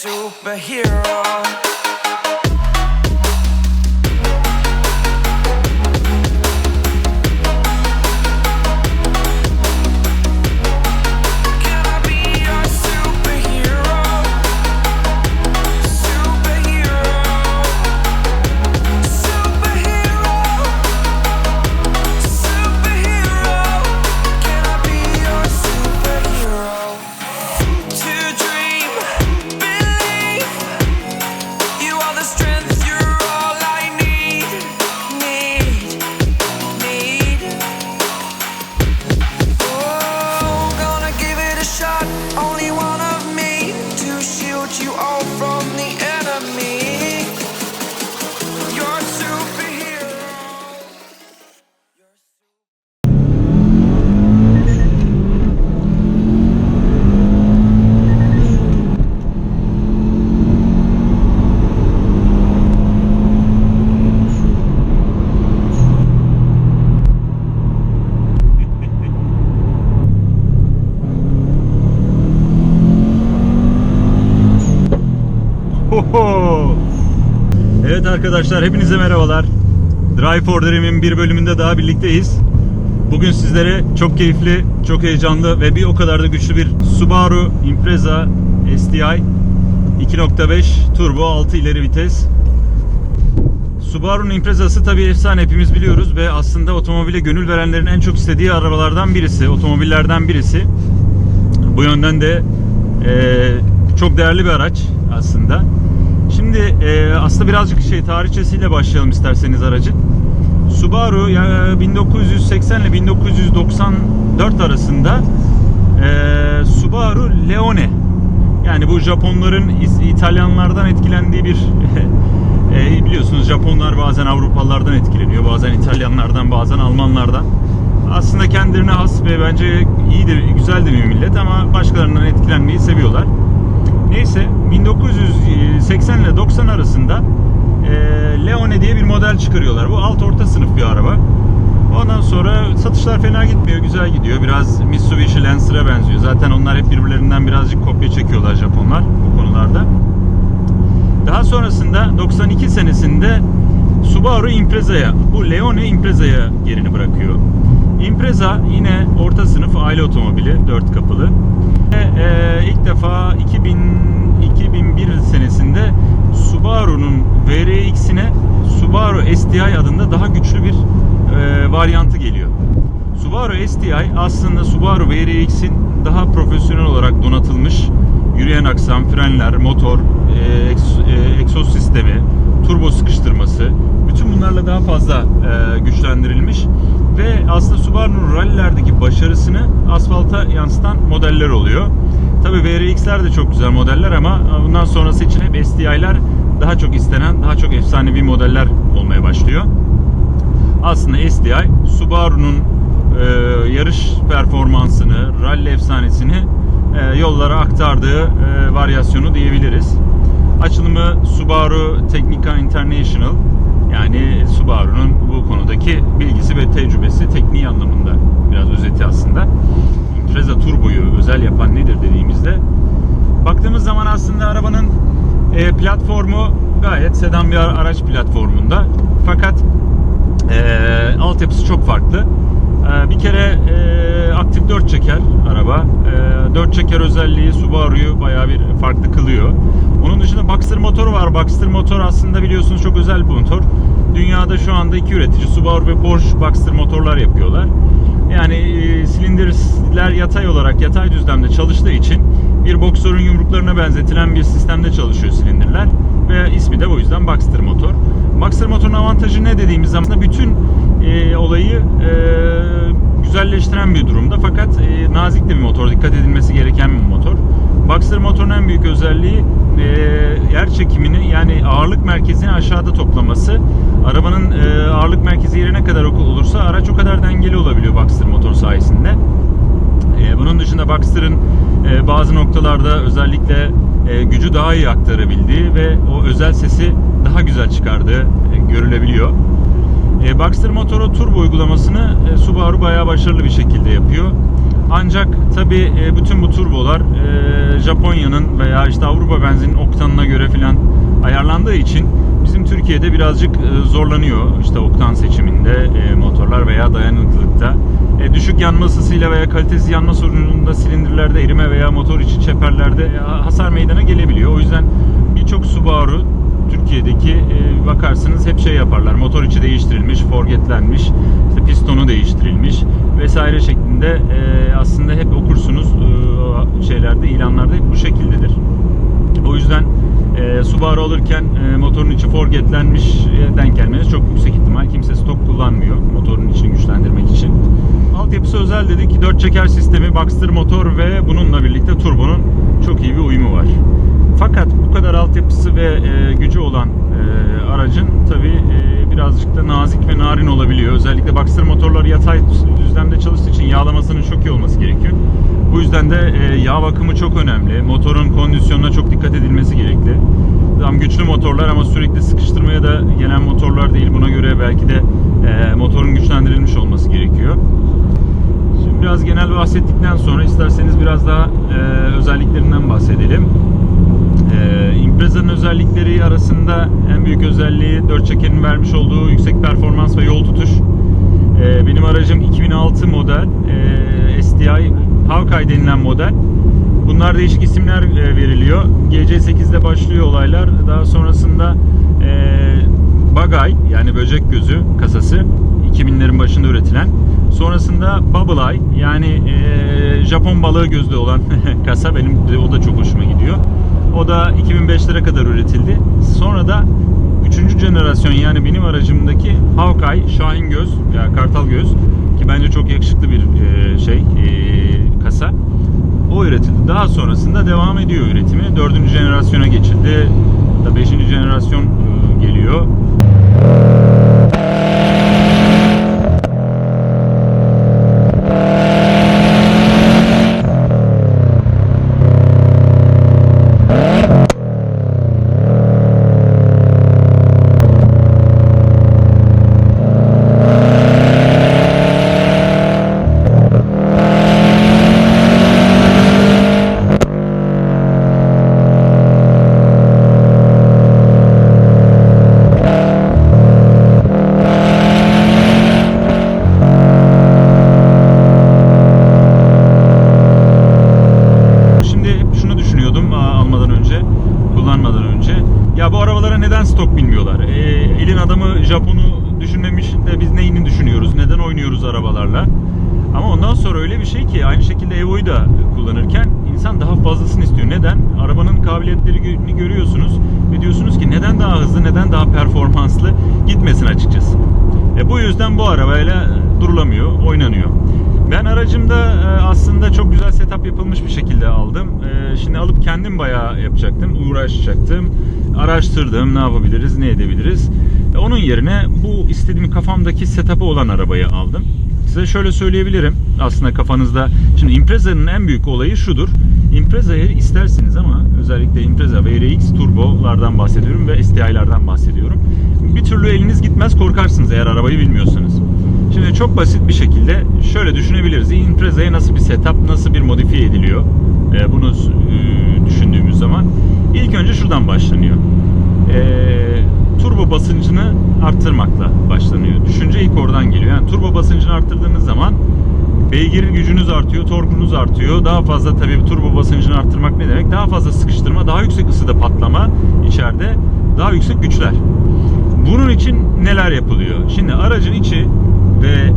superhero. Evet arkadaşlar, hepinize merhabalar. Drive for Dream'in bir bölümünde daha birlikteyiz. Bugün sizlere çok keyifli, çok heyecanlı ve bir o kadar da güçlü bir Subaru Impreza STI 2.5 turbo 6 ileri vites. Subaru'nun Impreza'sı tabii efsane, hepimiz biliyoruz ve aslında otomobile gönül verenlerin en çok istediği arabalardan birisi, otomobillerden birisi. Bu yönden de çok değerli bir araç aslında. Şimdi aslında birazcık tarihçesiyle başlayalım isterseniz aracın. Subaru 1980 ile 1994 arasında Subaru Leone, yani bu Japonların İtalyanlardan etkilendiği bir biliyorsunuz Japonlar bazen Avrupalılardan etkileniyor, bazen İtalyanlardan, bazen Almanlardan. Aslında kendilerine has ve bence iyi de güzel de bir millet ama başkalarından etkilenmeyi seviyorlar. Neyse, 1980 ile 90 arasında Leone diye bir model çıkarıyorlar. Bu alt orta sınıf bir araba. Ondan sonra satışlar fena gitmiyor, güzel gidiyor. Biraz Mitsubishi Lancer'a benziyor. Zaten onlar hep birbirlerinden birazcık kopya çekiyorlar Japonlar bu konularda. Daha sonrasında 92 senesinde Subaru Impreza'ya, bu Leone Impreza'ya yerini bırakıyor. Impreza yine orta sınıf aile otomobili, 4 kapılı. İlk defa 2001 senesinde Subaru'nun VRX'ine Subaru STI adında daha güçlü bir varyantı geliyor. Subaru STI aslında Subaru VRX'in daha profesyonel olarak donatılmış yürüyen aksam, frenler, motor, egzoz sistemi, turbo sıkıştırması, bütün bunlarla daha fazla güçlendirilmiş ve aslında Subaru'nun rallilerdeki başarısını asfalta yansıtan modeller oluyor. Tabii VRX'ler de çok güzel modeller ama bundan sonrası için hep STI'ler daha çok istenen, daha çok efsanevi modeller olmaya başlıyor. Aslında STI, Subaru'nun yarış performansını, rally efsanesini yollara aktardığı varyasyonu diyebiliriz. Açılımı Subaru Technica International, yani Subaru'nun bu konudaki bilgisi ve tecrübesi, tekniği anlamında biraz özeti aslında. Impreza Turbo'yu özel yapan nedir dediğimizde, baktığımız zaman aslında arabanın platformu gayet sedan bir araç platformunda. Fakat altyapısı çok farklı. Bir kere aktif 4 çeker araba. 4 çeker özelliği Subaru'yu bayağı bir farklı kılıyor. Onun dışında Boxster motoru var. Boxster motor aslında biliyorsunuz çok özel bir motor. Dünyada şu anda iki üretici, Subaru ve Porsche, Boxster motorlar yapıyorlar. Yani silindirler yatay olarak, yatay düzlemde çalıştığı için bir boksörün yumruklarına benzetilen bir sistemde çalışıyor silindirler. Ve ismi de o yüzden Boxster motor. Boxster motorun avantajı ne dediğimiz zaman bütün olayı güzelleştiren bir durumda. Fakat nazik de bir motor, dikkat edilmesi gereken bir motor. Boxster motorun en büyük özelliği yer çekimini, yani ağırlık merkezini aşağıda toplaması. Arabanın ağırlık merkezi yeri ne kadar olursa araç o kadar dengeli olabiliyor Boxster motor sayesinde. Bunun dışında Boxster'ın bazı noktalarda özellikle gücü daha iyi aktarabildiği ve o özel sesi daha güzel çıkardığı görülebiliyor. Boxster motoru turbo uygulamasını Subaru bayağı başarılı bir şekilde yapıyor. Ancak tabi bütün bu turbolar Japonya'nın veya işte Avrupa benzin oktanına göre filan ayarlandığı için bizim Türkiye'de birazcık zorlanıyor işte oktan seçiminde motorlar veya dayanıklılıkta. Düşük yanma ısısıyla veya kalitesiz yanma sorununda silindirlerde erime veya motor içi çeperlerde hasar meydana gelebiliyor. O yüzden birçok Subaru Türkiye'deki bakarsınız hep şey yaparlar. Motor içi değiştirilmiş, forgetlenmiş, işte pistonu değiştirilmiş vesaire şeklinde aslında hep okursunuz şeylerde, ilanlarda hep bu şekildedir. O yüzden Subaru alırken motorun içi forgetlenmiş denk gelmeniz çok yüksek ihtimal. Kimse stok kullanmıyor motorun içini güçlendirmek için. Altyapısı özel dedik. 4 çeker sistemi, Boxster motor ve bununla birlikte turbonun çok iyi bir uyumu var. Fakat bu kadar altyapısı ve gücü olan aracın tabi birazcık da nazik ve narin olabiliyor. Özellikle Boxster motorlar yatay düzlemde çalıştığı için yağlamasının çok iyi olması gerekiyor. Bu yüzden de yağ bakımı çok önemli. Motorun kondisyonuna çok dikkat edilmesi gerekli. Tam güçlü motorlar ama sürekli sıkıştırmaya da gelen motorlar değil. Buna göre belki de motorun güçlendirilmiş olması gerekiyor. Şimdi biraz genel bahsettikten sonra isterseniz biraz daha özelliklerinden bahsedelim. Impreza'nın özellikleri arasında en büyük özelliği 4 çekerin vermiş olduğu yüksek performans ve yol tutuş. Benim aracım 2006 model STI Hawkeye denilen model. Bunlar değişik isimler veriliyor. GC8'de başlıyor olaylar. Daha sonrasında Bagay yani böcek gözü kasası 2000'lerin başında üretilen. Sonrasında Bubble Eye yani Japon balığı gözlü olan kasa benim de o da çok hoşuma gidiyor. O da 2005'lere kadar üretildi. Sonra da 3. jenerasyon yani benim aracımdaki Hawkeye Şahin göz yani kartal göz ki bence çok yakışıklı bir kasa. O üretildi. Daha sonrasında devam ediyor üretimi. 4. jenerasyona geçildi. Da 5. jenerasyon geliyor. Stok bilmiyorlar. Elin adamı Japon'u düşünmemiş de biz neyini düşünüyoruz? Neden oynuyoruz arabalarla? Ama ondan sonra öyle bir şey ki aynı şekilde Evo'yu da kullanırken insan daha fazlasını istiyor. Neden? Arabanın kabiliyetlerini görüyorsunuz ve diyorsunuz ki neden daha hızlı, neden daha performanslı gitmesin açıkçası. Bu yüzden bu arabayla durulamıyor, oynanıyor. Ben aracımda aslında çok güzel setup yapılmış bir şekilde aldım. Şimdi alıp kendim bayağı yapacaktım, uğraşacaktım. Araştırdım, ne yapabiliriz, ne edebiliriz. Onun yerine bu istediğim kafamdaki setup'ı olan arabayı aldım. Size şöyle söyleyebilirim. Aslında kafanızda, şimdi Impreza'nın en büyük olayı şudur. Impreza'yı istersiniz ama özellikle Impreza ve RX turbolardan bahsediyorum ve STI'lerden bahsediyorum. Bir türlü eliniz gitmez, korkarsınız eğer arabayı bilmiyorsanız. Şimdi çok basit bir şekilde şöyle düşünebiliriz. Impreza'ya nasıl bir setup, nasıl bir modifiye ediliyor? Bunu düşündüğümüz zaman ilk önce şuradan başlanıyor. Turbo basıncını arttırmakla başlanıyor. Düşünce ilk oradan geliyor. Yani turbo basıncını arttırdığınız zaman beygir gücünüz artıyor, torkunuz artıyor. Daha fazla tabii turbo basıncını arttırmak ne demek? Daha fazla sıkıştırma, daha yüksek ısıda patlama içeride, daha yüksek güçler. Bunun için neler yapılıyor? Şimdi aracın içi ve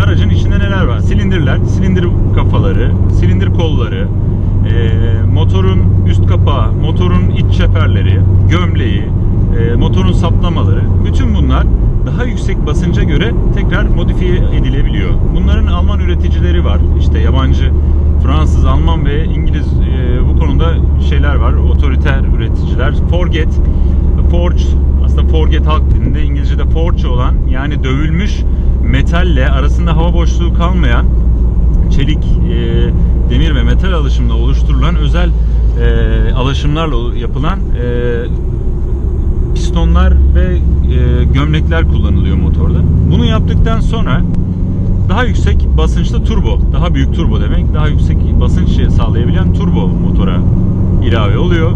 aracın içinde neler var? Silindirler, silindir kafaları, silindir kolları, motorun üst kapağı, motorun iç çeperleri, gömleği, motorun saplamaları, bütün bunlar daha yüksek basınca göre tekrar modifiye edilebiliyor. Bunların Alman üreticileri var. İşte yabancı, Fransız, Alman ve İngiliz bu konuda şeyler var. Otoriter üreticiler. Forged, aslında Forged halk dilinde İngilizce'de forge olan yani dövülmüş metalle arasında hava boşluğu kalmayan çelik, demir ve metal alaşımla oluşturulan özel alaşımlarla yapılan pistonlar ve gömlekler kullanılıyor motorda. Bunu yaptıktan sonra daha yüksek basınçlı turbo, daha büyük turbo demek, daha yüksek basınç sağlayabilen turbo motora ilave oluyor.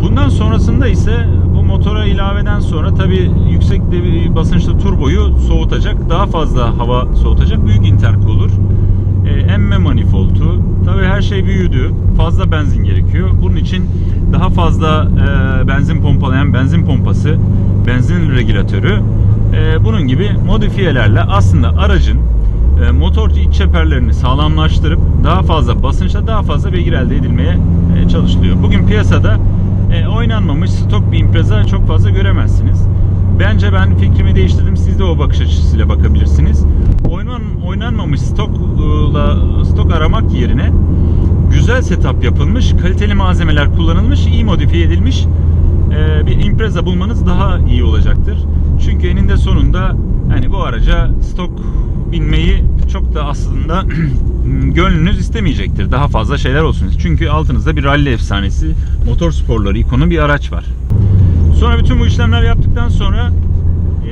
Bundan sonrasında ise bu motora ilaveden sonra tabi yüksek basınçlı turboyu soğutacak, daha fazla hava soğutacak büyük intercooler, emme manifoldu. Tabi her şey büyüdü, fazla benzin gerekiyor. Bunun için daha fazla benzin pompalayan benzin pompası, benzin regülatörü, bunun gibi modifiyelerle aslında aracın motorcu iç çeperlerini sağlamlaştırıp daha fazla basınçla daha fazla beygir elde edilmeye çalışılıyor. Bugün piyasada oynanmamış stok bir Impreza çok fazla göremezsiniz. Bence ben fikrimi değiştirdim. Siz de o bakış açısıyla bakabilirsiniz. Oynanmamış stok aramak yerine güzel setup yapılmış, kaliteli malzemeler kullanılmış, iyi modifiye edilmiş bir Impreza bulmanız daha iyi olacaktır. Çünkü eninde sonunda hani bu araca stok binmeyi çok da aslında gönlünüz istemeyecektir. Daha fazla şeyler olsun. Çünkü altınızda bir rally efsanesi, motor sporları ikonu bir araç var. Sonra bütün bu işlemler yaptıktan sonra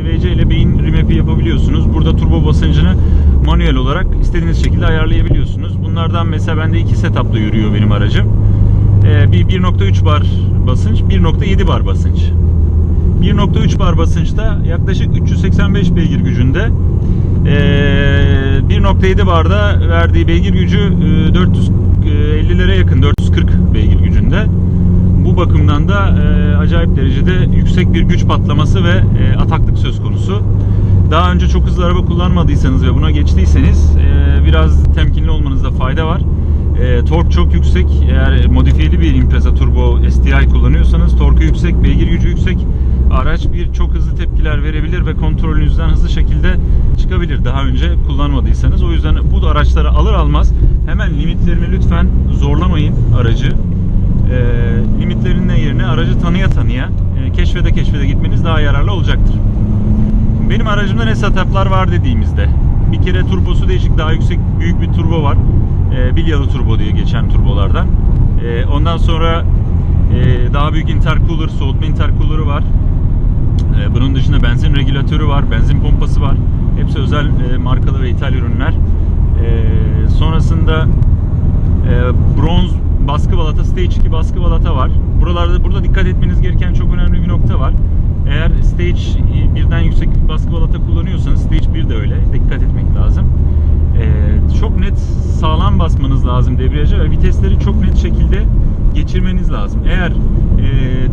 EVC ile beyin remap'i yapabiliyorsunuz. Burada turbo basıncını manuel olarak istediğiniz şekilde ayarlayabiliyorsunuz. Bunlardan mesela bende 2 setup'la yürüyor benim aracım. Bir 1.3 bar basınç, 1.7 bar basınç. 1.3 bar basınçta yaklaşık 385 beygir gücünde, 1.7 barda verdiği beygir gücü 450'lere yakın, 440 beygir gücünde. Bu bakımdan da acayip derecede yüksek bir güç patlaması ve ataklık söz konusu. Daha önce çok hızlı araba kullanmadıysanız ve buna geçtiyseniz biraz temkinli olmanızda fayda var. Tork çok yüksek. Eğer modifiyeli bir Impreza Turbo STI kullanıyorsanız torku yüksek, beygir gücü yüksek. Araç çok hızlı tepkiler verebilir ve kontrolünüzden hızlı şekilde çıkabilir. Daha önce kullanmadıysanız. O yüzden bu araçları alır almaz hemen limitlerini lütfen zorlamayın aracı. Limitlerinin yerine aracı tanıya tanıya, keşfede gitmeniz daha yararlı olacaktır. Benim aracımda ne setuplar var dediğimizde, bir kere turbosu değişik, daha yüksek büyük bir turbo var. Bilyalı turbo diye geçen turbolardan. Ondan sonra daha büyük intercooler, soğutma intercooler'ı var. Bunun dışında benzin regülatörü var, benzin pompası var. Hepsi özel markalı ve ithal ürünler. Sonrasında bronz baskı balata, Stage 2 baskı balata var. Burada dikkat etmeniz gereken çok önemli bir nokta var. Eğer Stage 1'den yüksek bir baskı balata kullanıyorsanız Stage 1 de öyle. Dikkat etmek lazım. Çok net sağlam basmanız lazım debriyaja ve vitesleri çok net şekilde geçirmeniz lazım. Eğer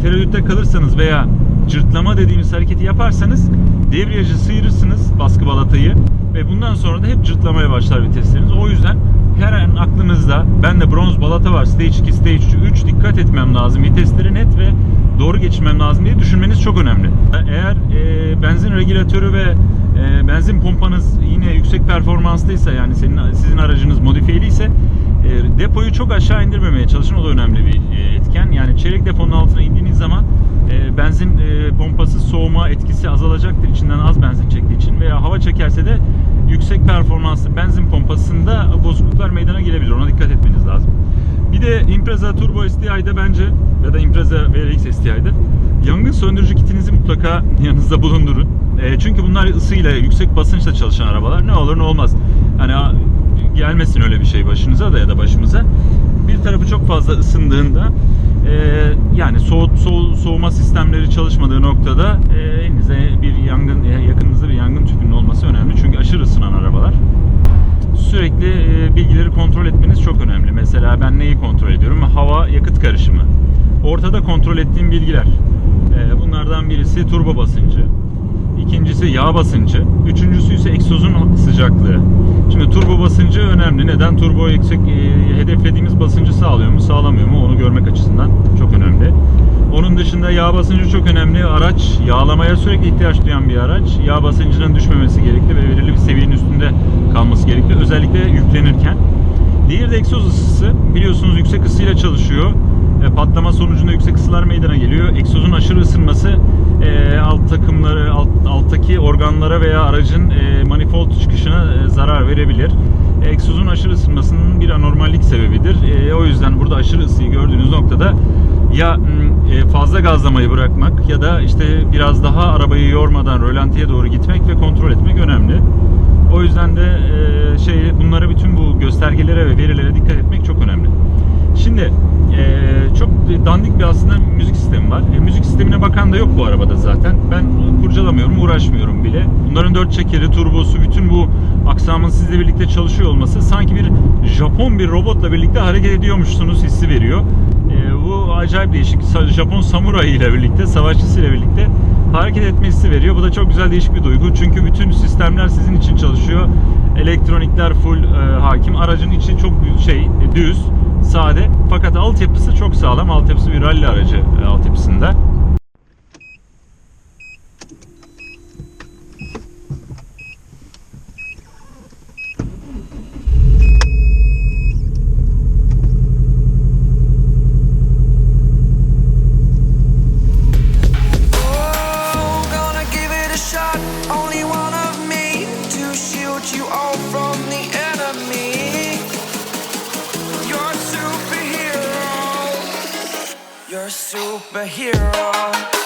tereddütte kalırsanız veya cırtlama dediğimiz hareketi yaparsanız debriyajı sıyırırsınız, baskı balatayı, ve bundan sonra da hep cırtlamaya başlar vitesleriniz. O yüzden her an aklınızda bende bronz balata var, Stage 2, Stage 3 dikkat etmem lazım, vitesleri net ve doğru geçirmem lazım diye düşünmeniz çok önemli. Eğer benzin regülatörü ve benzin pompanız yine yüksek performanslıysa, yani sizin aracınız modifiyeli ise depoyu çok aşağı indirmemeye çalışın. O da önemli bir etken. Yani çeyrek deponun altına indiğiniz zaman benzin pompası soğuma etkisi azalacaktır, içinden az benzin çektiği için, veya hava çekerse de yüksek performanslı benzin pompasında bozukluklar meydana gelebilir. Ona dikkat etmeniz lazım. Bir de Impreza Turbo STI'de bence, ya da Impreza VRX STI'de yangın söndürücü kitinizi mutlaka yanınızda bulundurun. Çünkü bunlar ısıyla, yüksek basınçla çalışan arabalar. Ne olur ne olmaz. Hani gelmesin öyle bir şey başınıza da ya da başımıza. Bir tarafı çok fazla ısındığında, yani soğuma sistemleri çalışmadığı noktada elinize yakınınızda bir yangın tüpünün olması önemli. Çünkü aşırı ısınan arabalar. Sürekli bilgileri kontrol etmeniz çok önemli. Mesela ben neyi kontrol ediyorum? Hava, yakıt karışımı. Ortada kontrol ettiğim bilgiler. Bunlardan birisi turbo basıncı. İkincisi yağ basıncı. Üçüncüsü ise egzozun sıcaklığı. Şimdi turbo basıncı önemli. Neden? Turbo yüksek hedeflediğimiz basıncı sağlıyor mu, sağlamıyor mu? Onu görmek açısından çok önemli. Onun dışında yağ basıncı çok önemli. Araç yağlamaya sürekli ihtiyaç duyan bir araç. Yağ basıncının düşmemesi gerekli ve belirli bir seviyenin üstünde kalması gerekli. Özellikle yüklenirken. Diğeri de egzoz ısısı. Biliyorsunuz yüksek ısıyla çalışıyor. Patlama sonucunda yüksek ısılar meydana geliyor. Egzozun aşırı ısınması alttaki organlara veya aracın manifold çıkışına zarar verebilir. Egzozun aşırı ısınmasının bir anormallik sebebidir. O yüzden burada aşırı ısıyı gördüğünüz noktada ya fazla gazlamayı bırakmak ya da işte biraz daha arabayı yormadan rölantiye doğru gitmek ve kontrol etmek önemli. O yüzden de bunlara, bütün bu göstergelere ve verilere dikkat etmek çok önemli. Şimdi çok dandik bir aslında müzik sistemi var. Müzik sistemine bakan da yok bu arabada zaten. Ben kurcalamıyorum, uğraşmıyorum bile. Bunların 4 çekeri, turbosu, bütün bu aksamın sizle birlikte çalışıyor olması sanki bir Japon bir robotla birlikte hareket ediyormuşsunuz hissi veriyor. Bu acayip değişik. Japon samuray ile birlikte, savaşçısı ile birlikte hareket etme hissi veriyor. Bu da çok güzel, değişik bir duygu. Çünkü bütün sistemler sizin için çalışıyor. Elektronikler full hakim. Aracın içi çok düz, sade. Fakat altyapısı çok sağlam. Altyapısı bir rally aracı altyapısında. You're a superhero.